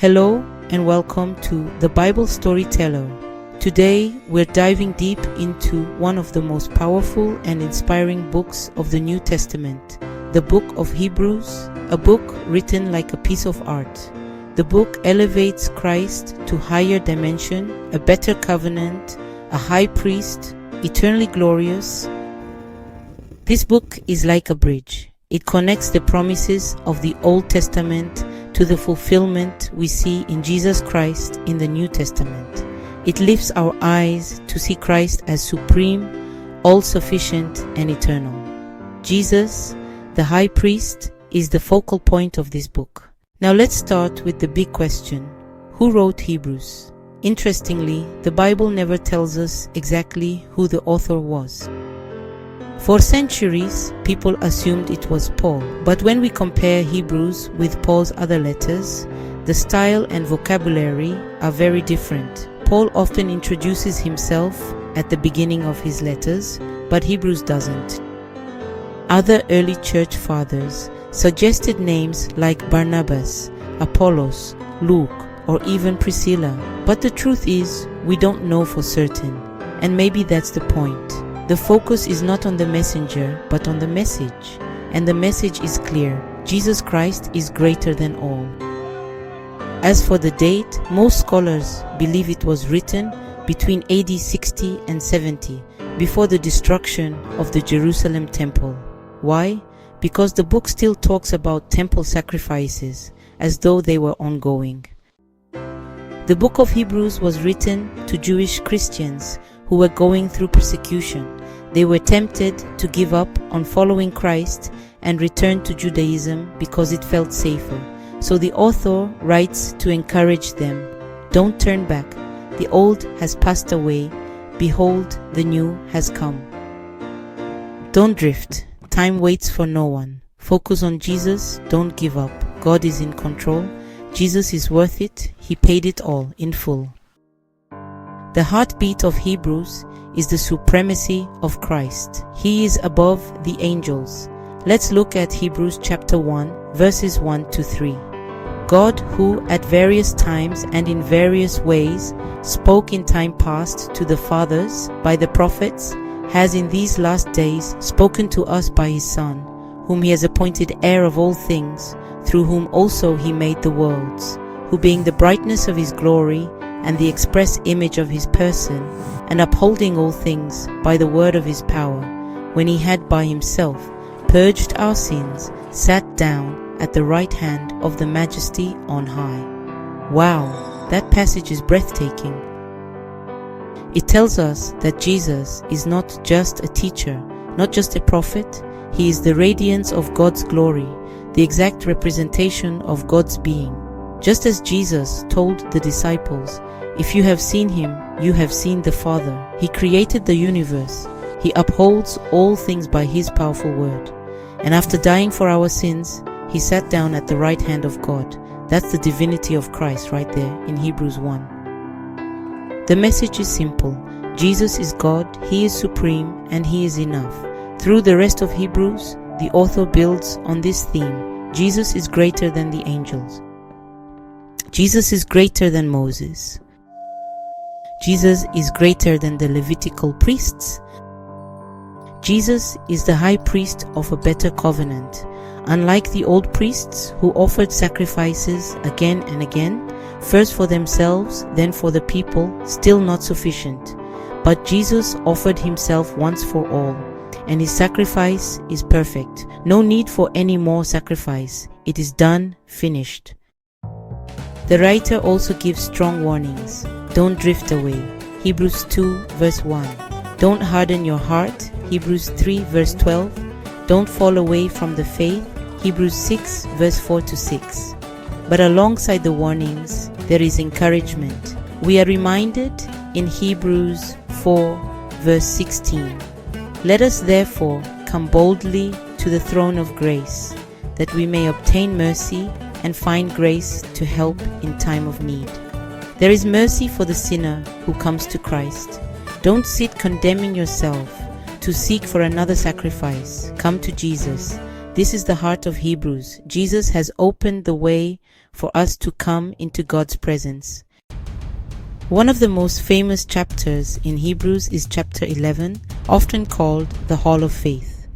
Hello and welcome to The Bible Storyteller. Today we're diving deep into one of the most powerful and inspiring books of the New Testament, the book of Hebrews, a book written like a piece of art. The book elevates Christ to higher dimension, a better covenant, a high priest, eternally glorious. This book is like a bridge. It connects the promises of the Old Testament to the fulfillment we see in Jesus Christ in the New Testament. It lifts our eyes to see Christ as supreme, all-sufficient, and eternal. Jesus, the high priest, is the focal point of this book. Now let's start with the big question. Who wrote Hebrews? Interestingly, the Bible never tells us exactly who the author was. For centuries, people assumed it was Paul, but when we compare Hebrews with Paul's other letters, the style and vocabulary are very different. Paul often introduces himself at the beginning of his letters, but Hebrews doesn't. Other early church fathers suggested names like Barnabas, Apollos, Luke, or even Priscilla, but the truth is, we don't know for certain, and maybe that's the point. The focus is not on the messenger, but on the message. And the message is clear. Jesus Christ is greater than all. As for the date, most scholars believe it was written between AD 60 and 70, before the destruction of the Jerusalem temple. Why? Because the book still talks about temple sacrifices, as though they were ongoing. The book of Hebrews was written to Jewish Christians who were going through persecution. They were tempted to give up on following Christ and return to Judaism because it felt safer. So the author writes to encourage them, "Don't turn back. The old has passed away. Behold, the new has come." Don't drift. Time waits for no one. Focus on Jesus. Don't give up. God is in control. Jesus is worth it. He paid it all in full. The heartbeat of Hebrews is the supremacy of Christ. He is above the angels. Let's look at Hebrews chapter 1, verses 1 to 3. God, who at various times and in various ways spoke in time past to the fathers by the prophets, has in these last days spoken to us by his Son, whom he has appointed heir of all things, through whom also he made the worlds, who being the brightness of his glory and the express image of his person, and upholding all things by the word of his power, when he had by himself purged our sins, sat down at the right hand of the Majesty on high. Wow, that passage is breathtaking. It tells us that Jesus is not just a teacher, not just a prophet. He is the radiance of God's glory, the exact representation of God's being. Just as Jesus told the disciples, "If you have seen him, you have seen the Father." He created the universe. He upholds all things by his powerful word. And after dying for our sins, he sat down at the right hand of God. That's the divinity of Christ right there in Hebrews 1. The message is simple. Jesus is God, he is supreme, and he is enough. Through the rest of Hebrews, the author builds on this theme. Jesus is greater than the angels. Jesus is greater than Moses. Jesus is greater than the Levitical priests. Jesus is the high priest of a better covenant. Unlike the old priests who offered sacrifices again and again, first for themselves, then for the people, still not sufficient. But Jesus offered himself once for all, and his sacrifice is perfect. No need for any more sacrifice. It is done, finished. The writer also gives strong warnings. Don't drift away. Hebrews 2 verse 1. Don't harden your heart. Hebrews 3 verse 12. Don't fall away from the faith. Hebrews 6 verse 4 to 6. But alongside the warnings, there is encouragement. We are reminded in Hebrews 4 verse 16. Let us therefore come boldly to the throne of grace, that we may obtain mercy and find grace to help in time of need. There is mercy for the sinner who comes to Christ. Don't sit condemning yourself to seek for another sacrifice. Come to Jesus. This is the heart of Hebrews. Jesus has opened the way for us to come into God's presence. One of the most famous chapters in Hebrews is chapter 11, often called the Hall of Faith.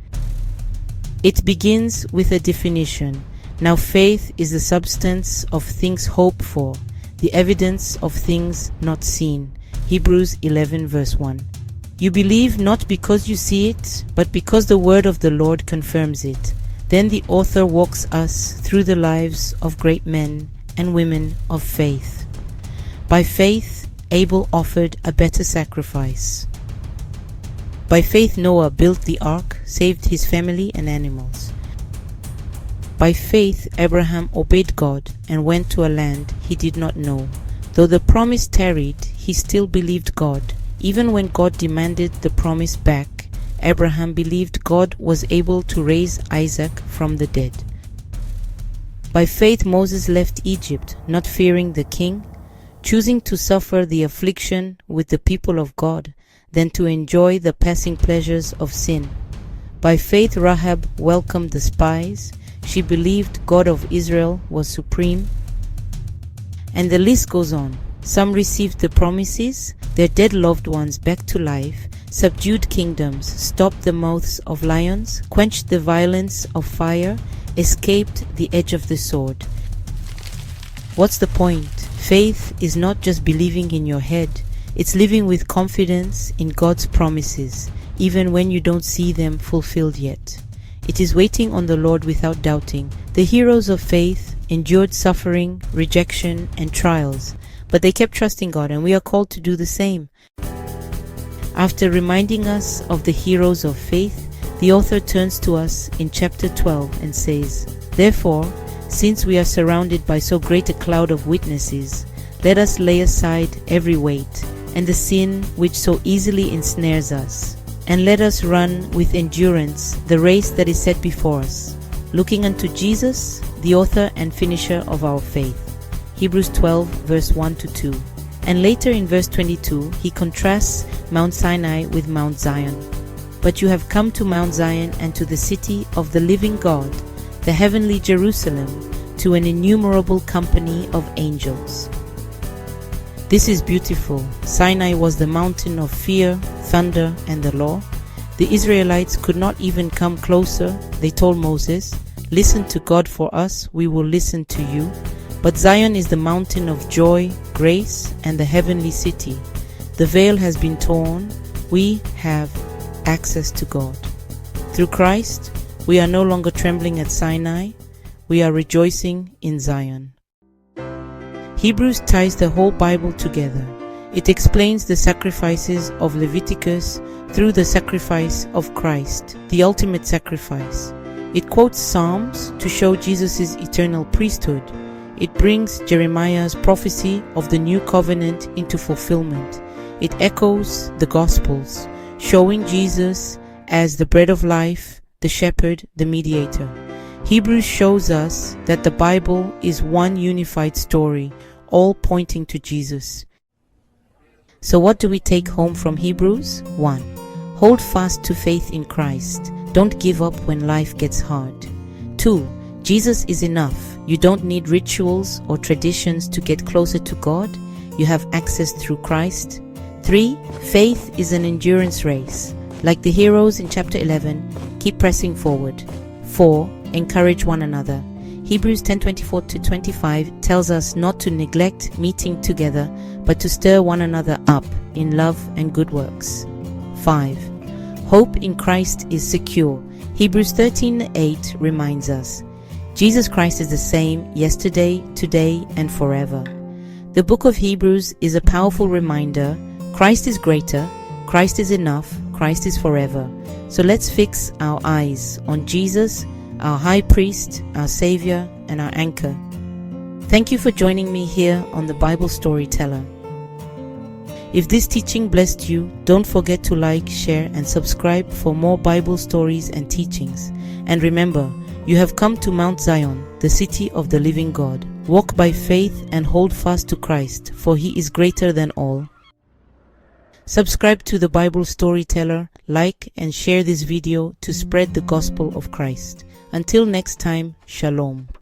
It begins with a definition. Now faith is the substance of things hoped for, the evidence of things not seen. Hebrews 11 verse 1. You believe not because you see it, but because the word of the Lord confirms it. Then the author walks us through the lives of great men and women of faith. By faith, Abel offered a better sacrifice. By faith, Noah built the ark, saved his family and animals. By faith, Abraham obeyed God and went to a land he did not know. Though the promise tarried, he still believed God. Even when God demanded the promise back, Abraham believed God was able to raise Isaac from the dead. By faith, Moses left Egypt, not fearing the king, choosing to suffer the affliction with the people of God than to enjoy the passing pleasures of sin. By faith, Rahab welcomed the spies. She believed God of Israel was supreme. And the list goes on. Some received the promises, their dead loved ones back to life, subdued kingdoms, stopped the mouths of lions, quenched the violence of fire, escaped the edge of the sword. What's the point? Faith is not just believing in your head, it's living with confidence in God's promises, even when you don't see them fulfilled yet. It is waiting on the Lord without doubting. The heroes of faith endured suffering, rejection, and trials, but they kept trusting God, and we are called to do the same. After reminding us of the heroes of faith, the author turns to us in chapter 12 and says, Therefore, since we are surrounded by so great a cloud of witnesses, let us lay aside every weight and the sin which so easily ensnares us, and let us run with endurance the race that is set before us, looking unto Jesus, the author and finisher of our faith. Hebrews 12 verse 1 to 2. And later in verse 22, he contrasts Mount Sinai with Mount Zion. But you have come to Mount Zion and to the city of the living God, the heavenly Jerusalem, to an innumerable company of angels. This is beautiful. Sinai was the mountain of fear, thunder, and the law. The Israelites could not even come closer. They told Moses, Listen to God for us, we will listen to you. But Zion is the mountain of joy, grace, and the heavenly city. The veil has been torn. We have access to God. Through Christ, we are no longer trembling at Sinai. We are rejoicing in Zion. Hebrews ties the whole Bible together. It explains the sacrifices of Leviticus through the sacrifice of Christ, the ultimate sacrifice. It quotes Psalms to show Jesus' eternal priesthood. It brings Jeremiah's prophecy of the new covenant into fulfillment. It echoes the Gospels, showing Jesus as the bread of life, the shepherd, the mediator. Hebrews shows us that the Bible is one unified story, all pointing to Jesus. So what do we take home from Hebrews? 1. Hold fast to faith in Christ. Don't give up when life gets hard. 2. Jesus is enough. You don't need rituals or traditions to get closer to God. You have access through Christ. 3. Faith is an endurance race. Like the heroes in chapter 11, keep pressing forward. 4. Encourage one another. Hebrews 10:24-25 tells us not to neglect meeting together, but to stir one another up in love and good works. 5. Hope in Christ is secure. Hebrews 13:8 reminds us, Jesus Christ is the same yesterday, today, and forever. The book of Hebrews is a powerful reminder. Christ is greater, Christ is enough, Christ is forever. So let's fix our eyes on Jesus, our high priest, our savior, and our anchor. Thank you for joining me here on the Bible Storyteller. If this teaching blessed you, don't forget to like, share, and subscribe for more Bible stories and teachings. And remember, you have come to Mount Zion, the city of the living God. Walk by faith and hold fast to Christ, for He is greater than all. Subscribe to the Bible Storyteller, like and share this video to spread the gospel of Christ. Until next time, Shalom.